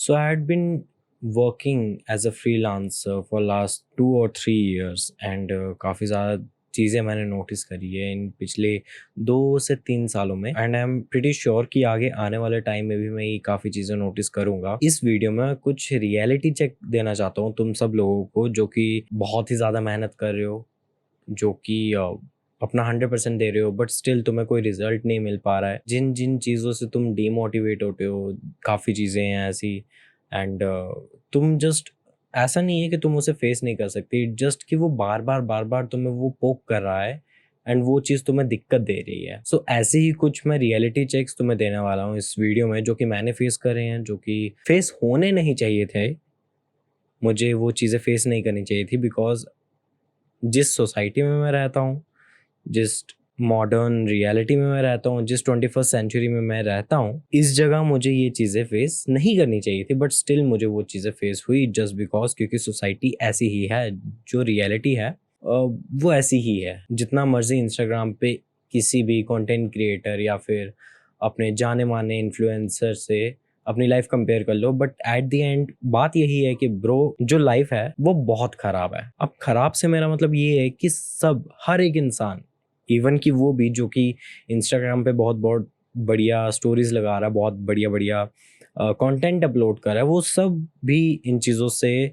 So I had been working as a freelancer for last 2 or 3 years and काफ़ी ज़्यादा चीज़ें मैंने notice करी है इन पिछले 2 से 3 सालों में and I am pretty sure कि आगे आने वाले टाइम में भी मैं ये काफ़ी चीज़ें नोटिस करूँगा। इस वीडियो में कुछ रियलिटी चेक देना चाहता हूँ तुम सब लोगों को जो कि बहुत ही ज़्यादा मेहनत कर रहे हो, जो कि अपना 100% दे रहे हो बट स्टिल तुम्हें कोई रिजल्ट नहीं मिल पा रहा है। जिन जिन चीज़ों से तुम डीमोटिवेट होते हो, काफ़ी चीज़ें हैं ऐसी एंड तुम जस्ट ऐसा नहीं है कि तुम उसे फेस नहीं कर सकती, जस्ट कि वो बार बार तुम्हें वो पोक कर रहा है एंड वो चीज़ तुम्हें दिक्कत दे रही है। सो ऐसे ही कुछ मैं रियलिटी चेक्स तुम्हें देने वाला हूँ इस वीडियो में, जो कि मैंने फेस करे हैं, जो कि फेस होने नहीं चाहिए थे। मुझे वो चीज़ें फेस नहीं करनी चाहिए थी बिकॉज जिस सोसाइटी में मैं रहता हूँ, जिस मॉडर्न रियलिटी में मैं रहता हूँ, जिस 21st सेंचुरी में मैं रहता हूँ, इस जगह मुझे ये चीज़ें फेस नहीं करनी चाहिए थी बट स्टिल मुझे वो चीज़ें फेस हुई जस्ट बिकॉज, क्योंकि सोसाइटी ऐसी ही है, जो रियलिटी है वो ऐसी ही है। जितना मर्जी इंस्टाग्राम पे किसी भी कंटेंट क्रिएटर या फिर अपने जाने माने इन्फ्लुएंसर से अपनी लाइफ कंपेयर कर लो, बट एट द एंड बात यही है कि ब्रो जो लाइफ है वो बहुत खराब है। अब खराब से मेरा मतलब ये है कि सब, हर एक इंसान, इवन कि वो भी जो कि इंस्टाग्राम पे बहुत बहुत बढ़िया स्टोरीज लगा रहा है, बहुत बढ़िया बढ़िया कंटेंट अपलोड कर रहा है, वो सब भी इन चीज़ों से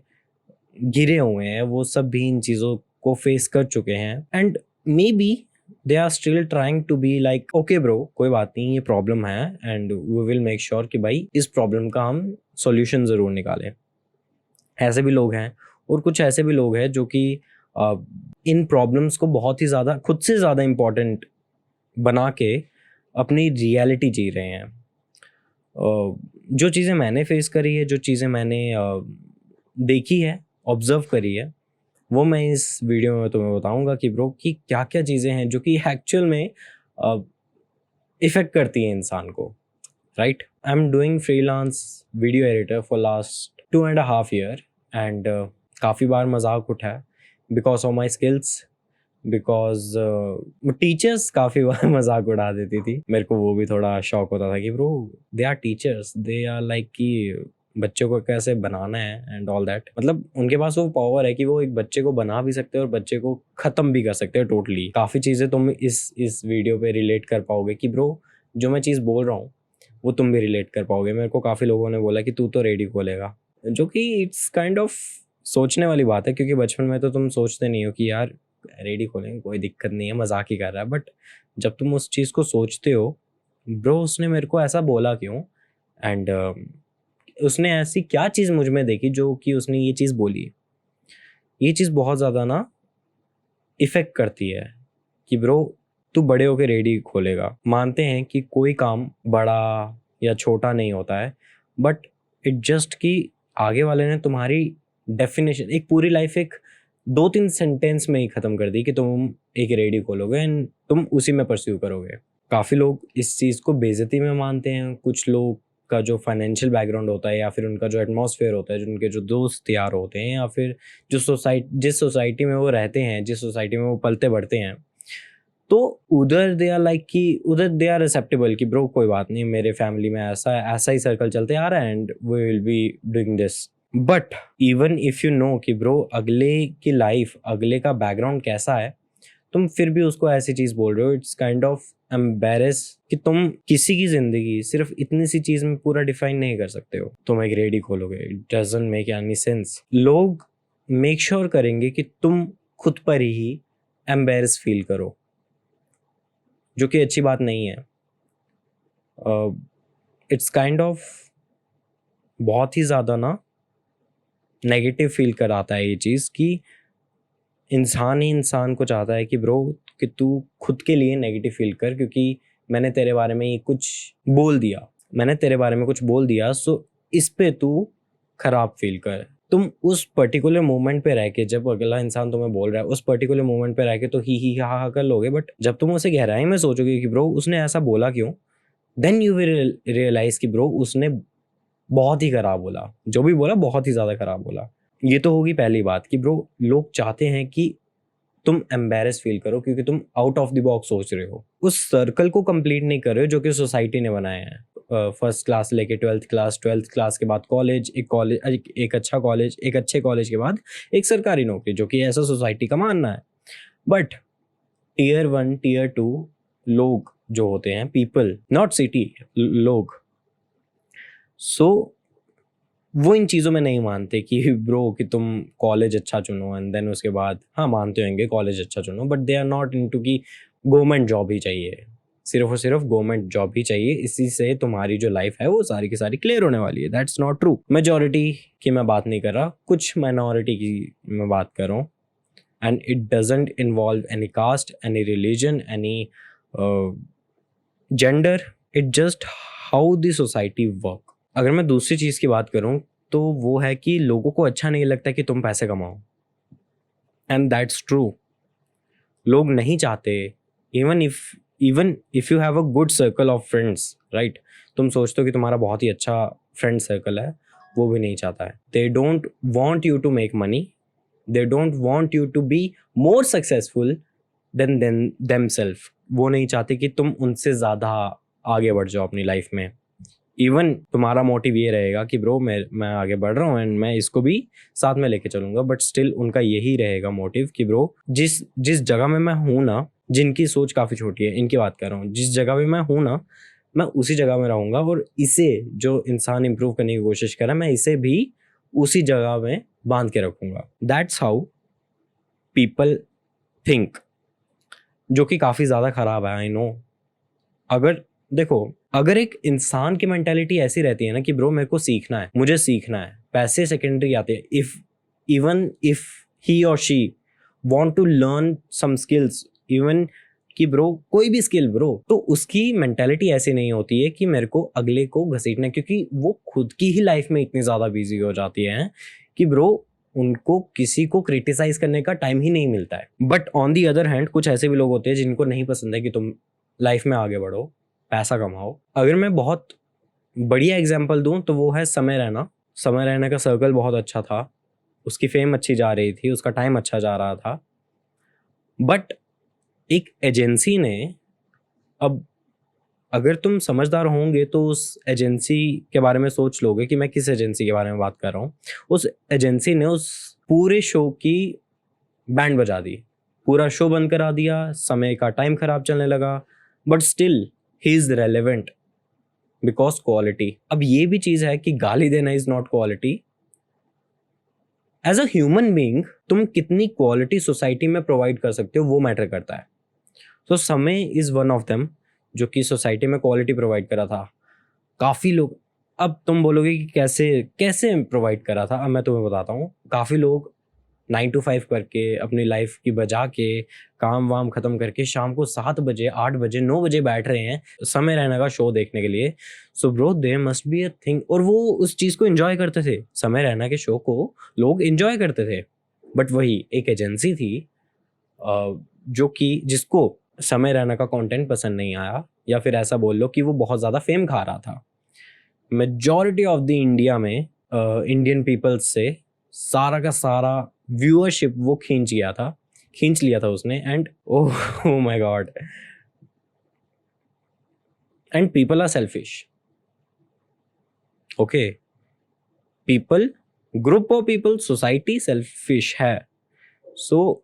घिरे हुए हैं, वो सब भी इन चीज़ों को फेस कर चुके हैं and maybe they are still trying to be like okay bro, कोई बात नहीं, ये प्रॉब्लम है and we will make sure कि भाई इस प्रॉब्लम का हम सॉल्यूशन ज़रूर निकालें। ऐसे भी लोग हैं और कुछ ऐसे भी लोग हैं जो कि इन प्रॉब्लम्स को बहुत ही ज़्यादा, खुद से ज़्यादा इम्पोर्टेंट बना के अपनी रियलिटी जी रहे हैं। जो चीज़ें मैंने फेस करी है, जो चीज़ें मैंने देखी है, ऑब्जर्व करी है, वो मैं इस वीडियो में तुम्हें बताऊंगा कि ब्रो कि क्या क्या चीज़ें हैं जो कि एक्चुअल में इफ़ेक्ट करती हैं इंसान को, right. I am doing freelance video editor for last 2.5 year and काफ़ी बार मजाक उठा है because of my skills, because teachers काफ़ी बार मजाक उड़ा देती थी। मेरे को वो भी थोड़ा शौक होता था कि bro they are teachers, they are like कि बच्चों को कैसे बनाना है एंड ऑल दैट। मतलब उनके पास वो पावर है कि वो एक बच्चे को बना भी सकते हैं और बच्चे को ख़त्म भी कर सकते हैं टोटली। काफ़ी चीज़ें तुम इस वीडियो पे रिलेट कर पाओगे कि ब्रो जो मैं चीज़ बोल रहा हूँ वो तुम भी रिलेट कर पाओगे। मेरे को काफ़ी लोगों ने बोला कि तू तो रेडी खोलेगा, जो कि इट्स काइंड ऑफ सोचने वाली बात है, क्योंकि बचपन में तो तुम सोचते नहीं हो कि यार रेडी खोलेंगे, कोई दिक्कत नहीं है, मजाक ही कर रहा है। बट जब तुम उस चीज़ को सोचते हो, ब्रो उसने मेरे को ऐसा बोला क्यों एंड उसने ऐसी क्या चीज़ मुझ में देखी जो कि उसने ये चीज़ बोली। ये चीज़ बहुत ज़्यादा ना इफ़ेक्ट करती है कि ब्रो तू बड़े होके रेडी खोलेगा। मानते हैं कि कोई काम बड़ा या छोटा नहीं होता है, बट इट जस्ट कि आगे वाले ने तुम्हारी डेफिनेशन, एक पूरी लाइफ एक 2-3 सेंटेंस में ही ख़त्म कर दी कि तुम एक रेडी खोलोगे एंड तुम उसी में परस्यू करोगे। काफ़ी लोग इस चीज़ को बेइज्जती में मानते हैं। कुछ लोग का जो फाइनेंशियल बैकग्राउंड होता है या फिर उनका जो एटमॉस्फेयर होता है, जो उनके जो दोस्त यार होते हैं या फिर जो जिस सोसाइटी में वो रहते हैं, जिस सोसाइटी में वो पलते बढ़ते हैं, तो उधर दे आर लाइक कि उधर दे आर एक्सेप्टेबल कि ब्रो कोई बात नहीं, मेरे फैमिली में ऐसा ही सर्कल चलते आ रहा है and we will be doing this. But even if you know कि ब्रो अगले की लाइफ, अगले का बैकग्राउंड कैसा है, तुम फिर भी उसको ऐसी चीज बोल रहे हो, इट्स काइंड ऑफ एम्बेरस कि तुम किसी की जिंदगी सिर्फ इतनी सी चीज में पूरा डिफाइन नहीं कर सकते हो। तुम एक रेडी खोलोगे, it doesn't make any sense. लोग मेक श्योर करेंगे कि तुम खुद पर ही एम्बेरस फील करो, जो कि अच्छी बात नहीं है। इट्स काइंड ऑफ बहुत ही ज़्यादा ना नेगेटिव फील कराता है ये चीज़ कि इंसान ही इंसान को चाहता है कि ब्रो कि तू खुद के लिए नेगेटिव फील कर, क्योंकि मैंने तेरे बारे में ये कुछ बोल दिया, मैंने तेरे बारे में कुछ बोल दिया, सो इस पे तू खराब फील कर। तुम उस पर्टिकुलर मोमेंट पे रह के, जब अगला इंसान तुम्हें बोल रहा है, उस पर्टिकुलर मोमेंट पे रह के तो ही हा कर लोगे, बट जब तुम उसे गहराई में सोचोगे कि ब्रो उसने ऐसा बोला क्यों, देन यू विल रियलाइज कि ब्रो उसने बहुत ही खराब बोला, जो भी बोला बहुत ही ज़्यादा खराब बोला। ये तो होगी पहली बात कि ब्रो लोग चाहते हैं कि तुम एम्बेरस फील करो क्योंकि तुम आउट ऑफ द बॉक्स सोच रहे हो, उस सर्कल को कंप्लीट नहीं कर रहे हो जो कि सोसाइटी ने बनाया है। फर्स्ट क्लास लेके 12th क्लास, 12th क्लास के बाद कॉलेज, एक अच्छा कॉलेज, एक अच्छे कॉलेज के बाद एक सरकारी नौकरी, जो कि ऐसा सोसाइटी का मानना है। बट टीयर 1, टीयर 2 लोग जो होते हैं, पीपल, नॉट सिटी, लोग, सो वो इन चीज़ों में नहीं मानते कि ब्रो कि तुम कॉलेज अच्छा चुनो एंड देन उसके बाद, हाँ मानते होंगे कॉलेज अच्छा चुनो, but they are not into कि गवर्नमेंट जॉब ही चाहिए, सिर्फ और सिर्फ गवर्नमेंट जॉब ही चाहिए, इसी से तुम्हारी जो लाइफ है वो सारी की सारी क्लियर होने वाली है। That's not true. मेजॉरिटी की मैं बात नहीं कर रहा, कुछ माइनॉरिटी की मैं बात कर रहा हूँ। And it doesn't involve any caste, any religion, any gender, it just how the society work. अगर मैं दूसरी चीज़ की बात करूँ तो वो है कि लोगों को अच्छा नहीं लगता कि तुम पैसे कमाओ, एंड दैट्स ट्रू। लोग नहीं चाहते, even if you have a good circle of friends, right, तुम सोचते हो कि तुम्हारा बहुत ही अच्छा फ्रेंड सर्कल है, वो भी नहीं चाहता है। They don't want you to make money, they don't want you to be more successful than themselves. वो नहीं चाहते कि तुम उनसे ज़्यादा आगे बढ़ जाओ अपनी लाइफ में। इवन तुम्हारा मोटिव ये रहेगा कि ब्रो मैं आगे बढ़ रहा हूँ एंड मैं इसको भी साथ में लेके चलूंगा, बट स्टिल उनका यही रहेगा मोटिव कि ब्रो जिस जिस जगह में मैं हूँ ना, जिनकी सोच काफ़ी छोटी है, इनकी बात कर रहा हूँ, जिस जगह में मैं हूँ ना, मैं उसी जगह में रहूँगा, और इसे जो इंसान इम्प्रूव करने की कोशिश कर रहा है, मैं इसे भी उसी जगह में बांध के रखूँगा। दैट्स हाउ पीपल थिंक, जो कि काफ़ी ज़्यादा ख़राब है, आई नो। अगर देखो, अगर एक इंसान की मेंटालिटी ऐसी रहती है ना कि ब्रो मेरे को सीखना है, मुझे सीखना है, पैसे सेकेंडरी आते हैं, इवन इफ ही और she want to learn some skills, even कि ब्रो कोई भी स्किल ब्रो, तो उसकी मेंटालिटी ऐसी नहीं होती है कि मेरे को अगले को घसीटना है, क्योंकि वो खुद की ही लाइफ में इतनी ज़्यादा बिजी हो जाती है कि ब्रो उनको किसी को क्रिटिसाइज करने का टाइम ही नहीं मिलता है। But on the other hand कुछ ऐसे भी लोग होते हैं जिनको नहीं पसंद है कि तुम लाइफ में आगे बढ़ो, पैसा कमाओ। अगर मैं बहुत बढ़िया एग्जांपल दूं तो वो है समय रैना। समय रैना का सर्कल बहुत अच्छा था, उसकी फेम अच्छी जा रही थी, उसका टाइम अच्छा जा रहा था, बट एक एजेंसी ने, अब अगर तुम समझदार होंगे तो उस एजेंसी के बारे में सोच लोगे कि मैं किस एजेंसी के बारे में बात कर रहा हूँ। उस एजेंसी ने उस पूरे शो की बैंड बजा दी, पूरा शो बंद करा दिया, समय का टाइम खराब चलने लगा, but still he is relevant because quality. अब ये भी चीज है कि गाली देना is not quality. As a human being तुम कितनी क्वालिटी सोसाइटी में प्रोवाइड कर सकते हो वो मैटर करता है। तो समय इज वन ऑफ देम जो कि सोसाइटी में क्वालिटी प्रोवाइड करा था। काफ़ी लोग, अब तुम बोलोगे कि कैसे कैसे प्रोवाइड करा था, अब मैं तुम्हें बताता हूँ। काफ़ी लोग 9 to 5 करके अपनी लाइफ की बजा के काम वाम ख़त्म करके शाम को 7 बजे, 8 बजे, 9 बजे बैठ रहे हैं समय रैना का शो देखने के लिए। So bro there must be a thing, और वो उस चीज़ को एंजॉय करते थे, समय रैना के शो को लोग एंजॉय करते थे। बट वही एक एजेंसी थी जो कि जिसको समय रैना का कंटेंट पसंद नहीं आया, या फिर ऐसा बोल लो कि वो बहुत ज़्यादा फेम खा रहा था। मेजॉरिटी ऑफ द इंडिया में इंडियन पीपल्स से सारा का सारा व्यूअरशिप वो खींच लिया था उसने। And oh my god, and people are selfish. Okay, people, group of people, society selfish है। So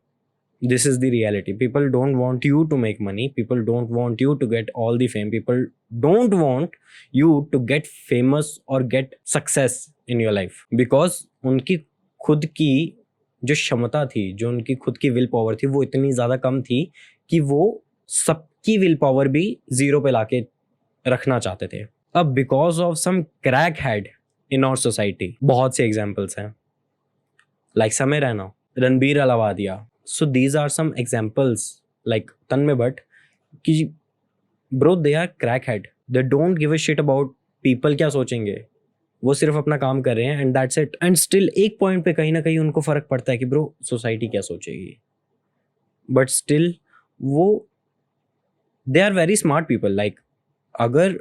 this is the reality. People don't want you to make money, people don't want you to get all the fame, people don't want you to get famous or get success in your life, because उनकी खुद की जो क्षमता थी, जो उनकी खुद की विल पावर थी, वो इतनी ज़्यादा कम थी कि वो सबकी विल पावर भी जीरो पे लाके रखना चाहते थे। अब because of some crack head in our society, बहुत से एग्जाम्पल्स हैं, लाइक समय Raina, Ranbir Allahbadia. So these are some examples like Tanmay Bhatt कि bro they are crackhead, they don't give a shit about people क्या सोचेंगे, वो सिर्फ अपना काम कर रहे हैं and that's it। and still एक पॉइंट पे कहीं ना कहीं उनको फर्क पड़ता है कि bro सोसाइटी क्या सोचेगी, but still वो they are very smart people। like अगर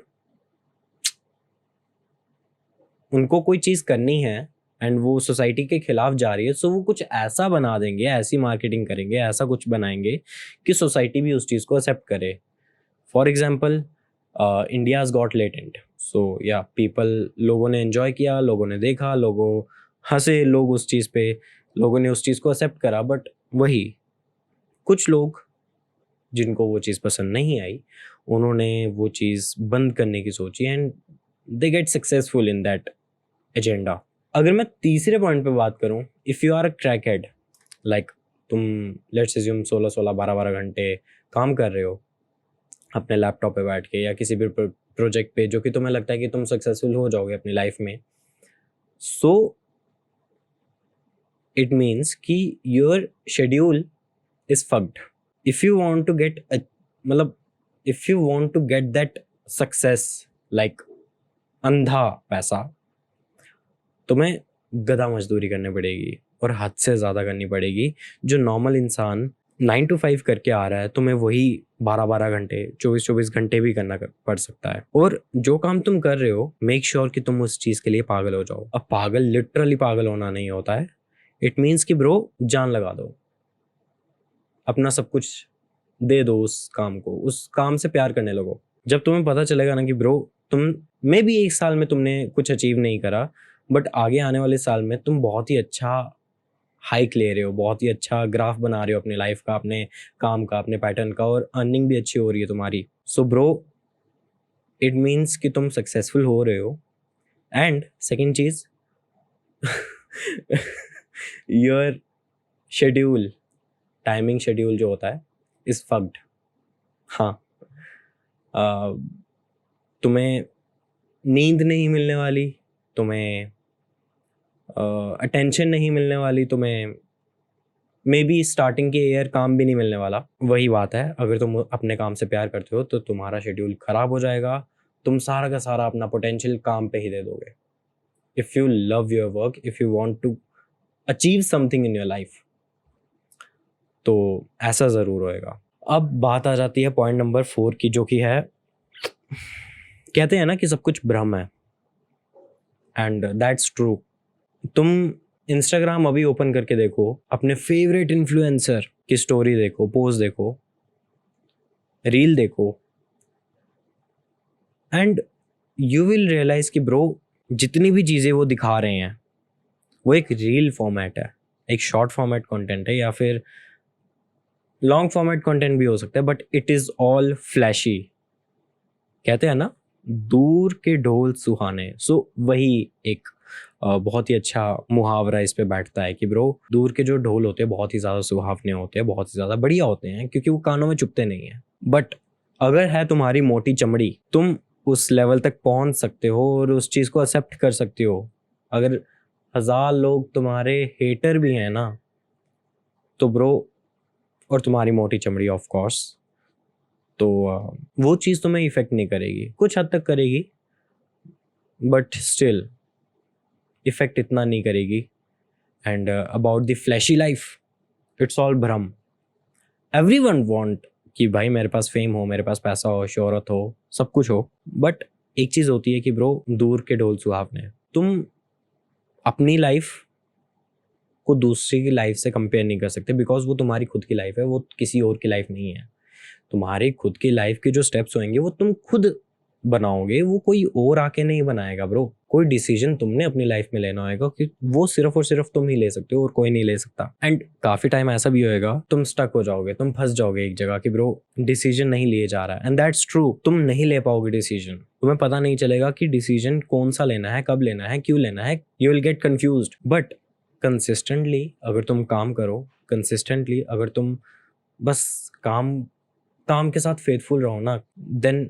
उनको कोई चीज़ करनी है एंड वो सोसाइटी के खिलाफ जा रही है, सो वो कुछ ऐसा बना देंगे, ऐसी मार्केटिंग करेंगे, ऐसा कुछ बनाएंगे कि सोसाइटी भी उस चीज़ को एक्सेप्ट करे। For example India's Got Latent, so yeah people, लोगों ने एंजॉय किया, लोगों ने देखा, लोगों हंसे, लोग उस चीज़ पे, लोगों ने उस चीज़ को एक्सेप्ट करा। बट वही कुछ लोग जिनको वो चीज़ पसंद नहीं आई, उन्होंने वो चीज़ बंद करने की सोची and they get successful in that agenda. अगर मैं तीसरे पॉइंट पे बात करूं, if you are a crack head, like तुम लेट्स अज्यूम 16-16 12-12 घंटे काम कर रहे हो अपने लैपटॉप पे बैठ के या किसी भी प्रोजेक्ट पे जो कि तुम्हें लगता है कि तुम सक्सेसफुल हो जाओगे अपनी लाइफ में, सो इट मीन्स कि your schedule is fucked. If you want to get मतलब if you want to get that success, like अंधा पैसा, तुम्हें गधा मजदूरी करनी पड़ेगी और हद से ज़्यादा करनी पड़ेगी। जो नॉर्मल इंसान 9 to 5 करके आ रहा है, तुम्हें वही 12-12 घंटे 24-24 घंटे भी करना पड़ सकता है। और जो काम तुम कर रहे हो, मेक श्योर कि तुम उस चीज़ के लिए पागल हो जाओ। अब पागल लिटरली पागल होना नहीं होता है, इट मीन्स कि ब्रो जान लगा दो, अपना सब कुछ दे दो उस काम को, उस काम से प्यार करने लगो। जब तुम्हें पता चलेगा ना कि ब्रो तुम मे भी एक साल में तुमने कुछ अचीव नहीं करा, बट आगे आने वाले साल में तुम बहुत ही अच्छा हाइक ले रहे हो, बहुत ही अच्छा ग्राफ बना रहे हो अपनी लाइफ का, अपने काम का, अपने पैटर्न का, और अर्निंग भी अच्छी हो रही है तुम्हारी। सो ब्रो इट मीन्स कि तुम सक्सेसफुल हो रहे हो। एंड सेकेंड चीज, योर शेड्यूल, टाइमिंग शेड्यूल जो होता है इज फक्ड। हाँ, तुम्हें नींद नहीं मिलने वाली, तुम्हें अटेंशन नहीं मिलने वाली, तुम्हें मे बी स्टार्टिंग के ईयर काम भी नहीं मिलने वाला। वही बात है, अगर तुम अपने काम से प्यार करते हो तो तुम्हारा शेड्यूल खराब हो जाएगा, तुम सारा का सारा अपना पोटेंशियल काम पे ही दे दोगे। If you love your work, if you want to achieve something in your life, तो ऐसा ज़रूर होएगा। अब बात आ जाती है पॉइंट नंबर 4 की, जो कि है, कहते हैं ना कि सब कुछ भ्रम है, एंड दैट्स ट्रू। तुम इंस्टाग्राम अभी ओपन करके देखो, अपने फेवरेट इन्फ्लुएंसर की स्टोरी देखो, पोस्ट देखो, रील देखो, एंड यू विल रियलाइज कि ब्रो जितनी भी चीज़ें वो दिखा रहे हैं वो एक रील फॉर्मेट है, एक शॉर्ट फॉर्मेट कंटेंट है, या फिर लॉन्ग फॉर्मेट कंटेंट भी हो सकता है, but it is all flashy. कहते हैं ना, दूर के ढोल सुहाने। सो वही एक बहुत ही अच्छा मुहावरा इस पे बैठता है कि ब्रो दूर के जो ढोल होते हैं बहुत ही ज़्यादा सुहावने होते हैं, बहुत ही ज़्यादा बढ़िया होते हैं, क्योंकि वो कानों में चुभते नहीं हैं। बट अगर है तुम्हारी मोटी चमड़ी, तुम उस लेवल तक पहुंच सकते हो और उस चीज़ को एक्सेप्ट कर सकते हो। अगर 1000 लोग तुम्हारे हेटर भी हैं ना, तो ब्रो, और तुम्हारी मोटी चमड़ी ऑफ कोर्स, तो वो चीज़ तुम्हें इफेक्ट नहीं करेगी, कुछ हद तक करेगी बट स्टिल इफेक्ट इतना नहीं करेगी। And about the flashy life, it's all भ्रम। एवरीवन वांट कि भाई मेरे पास फेम हो, मेरे पास पैसा हो, शोहरत हो, सब कुछ हो, बट एक चीज़ होती है कि ब्रो दूर के ढोल सुहावने। तुम अपनी लाइफ को दूसरी की लाइफ से कंपेयर नहीं कर सकते, बिकॉज वो तुम्हारी खुद की लाइफ है, वो किसी और की लाइफ नहीं है। तुम्हारी खुद की लाइफ के जो स्टेप्स होंगे वो तुम खुद बनाओगे, वो कोई और आके नहीं बनाएगा ब्रो। कोई डिसीजन तुमने अपनी लाइफ में लेना होगा कि वो सिर्फ और सिर्फ तुम ही ले सकते हो और कोई नहीं ले सकता। एंड काफी टाइम ऐसा भी होएगा तुम स्टक हो जाओगे, तुम फंस जाओगे एक जगह कि ब्रो डिसीजन नहीं लिए जा रहा है, एंड दैट्स ट्रू। तुम नहीं ले पाओगे डिसीजन, तुम्हें पता नहीं चलेगा कि डिसीजन कौन सा लेना है, कब लेना है, क्यों लेना है, you will get confused. But consistently अगर तुम काम करो, कंसिस्टेंटली अगर तुम बस काम के साथ फेथफुल रहो ना, then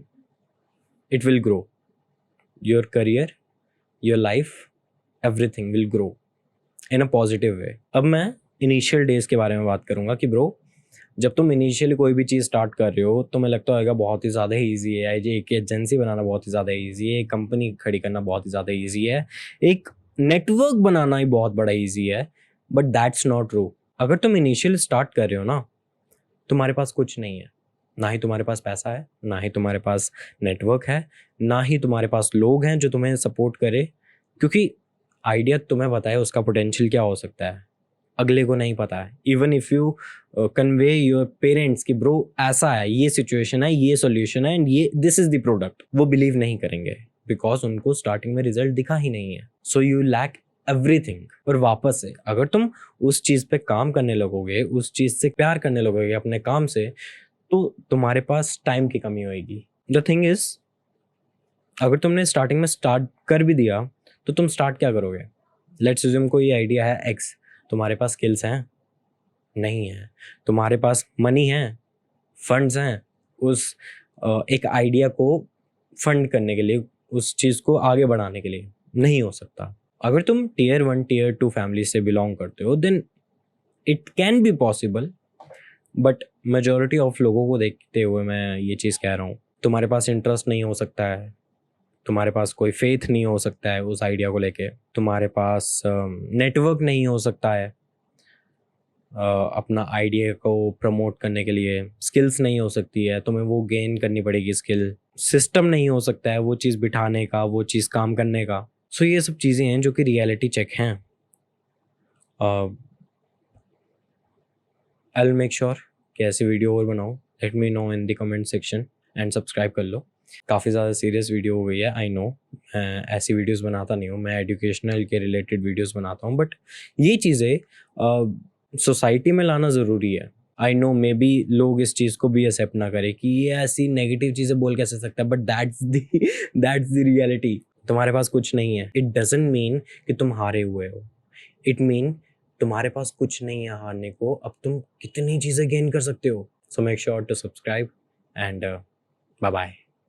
it will grow. Your career, your life, everything will grow in a positive way. अब मैं इनिशियल डेज के बारे में बात करूँगा कि ब्रो जब तुम इनिशियली कोई भी चीज़ स्टार्ट कर रहे हो, तुम्हें लगता होगा बहुत ही ज़्यादा ईजी है, एक एजेंसी बनाना बहुत ही ज़्यादा ईजी है, एक कंपनी खड़ी करना बहुत ही ज़्यादा ईजी है, एक नेटवर्क बनाना ही बहुत बड़ा ईजी है, बट दैट्स नॉट ट्रू। अगर तुम इनिशियल स्टार्ट कर रहे हो ना, तुम्हारे पास कुछ नहीं है, ना ही तुम्हारे पास पैसा है, ना ही तुम्हारे पास नेटवर्क है, ना ही तुम्हारे पास लोग हैं जो तुम्हें सपोर्ट करे, क्योंकि आइडिया तुम्हें पता है उसका पोटेंशियल क्या हो सकता है, अगले को नहीं पता है। Even if you convey your parents कि ब्रो ऐसा है, ये सिचुएशन है, ये सॉल्यूशन है, एंड ये दिस इज द प्रोडक्ट, वो बिलीव नहीं करेंगे। बिकॉज उनको स्टार्टिंग में रिजल्ट दिखा ही नहीं है, सो यू लैक एवरीथिंग। और वापस से अगर तुम उस चीज़ पे काम करने लगोगे, उस चीज़ से प्यार करने लगोगे अपने काम से, तो तुम्हारे पास टाइम की कमी होगी। द थिंग इज, अगर तुमने स्टार्टिंग में स्टार्ट कर भी दिया तो तुम स्टार्ट क्या करोगे? लेट्स अज्यूम कोई आइडिया है एक्स, तुम्हारे पास स्किल्स हैं? नहीं है। तुम्हारे पास मनी है, फंड्स हैं उस एक आइडिया को फंड करने के लिए, उस चीज़ को आगे बढ़ाने के लिए? नहीं हो सकता। अगर तुम टियर 1 टियर 2 फैमिली से बिलोंग करते हो then it can be possible, but majority of लोगों को देखते हुए मैं ये चीज़ कह रहा हूँ, तुम्हारे पास इंटरेस्ट नहीं हो सकता है, तुम्हारे पास कोई फेथ नहीं हो सकता है उस आइडिया को लेके, तुम्हारे पास नेटवर्क नहीं हो सकता है अपना आइडिया को प्रमोट करने के लिए, स्किल्स नहीं हो सकती है, तुम्हें वो गेन करनी पड़ेगी स्किल, सिस्टम नहीं हो सकता है वो चीज़ बिठाने का, वो चीज़ काम करने का। सो ये सब चीज़ें हैं जो कि रियलिटी चेक हैं। आई विल मेक श्योर कि ऐसी वीडियो और बनाऊँ। Let me know in the comment section and subscribe कर लो। काफ़ी ज़्यादा सीरियस वीडियो हो गई है, आई नो। ऐसी वीडियोस बनाता नहीं हूँ मैं, एजुकेशनल के रिलेटेड वीडियोस बनाता हूँ, बट ये चीज़ें सोसाइटी में लाना ज़रूरी है। आई नो मे बी लोग इस चीज़ को भी एक्सेप्ट ना करें कि ये ऐसी नेगेटिव चीज़ें बोल कैसे सकता है, बट दैट्स द रियलिटी। तुम्हारे पास कुछ नहीं है, इट डजंट मीन कि तुम हारे हुए हो। इट मीन तुम्हारे पास कुछ नहीं है हारने को, अब तुम कितनी चीज़ें गेन कर सकते हो। So make sure to subscribe and bye bye.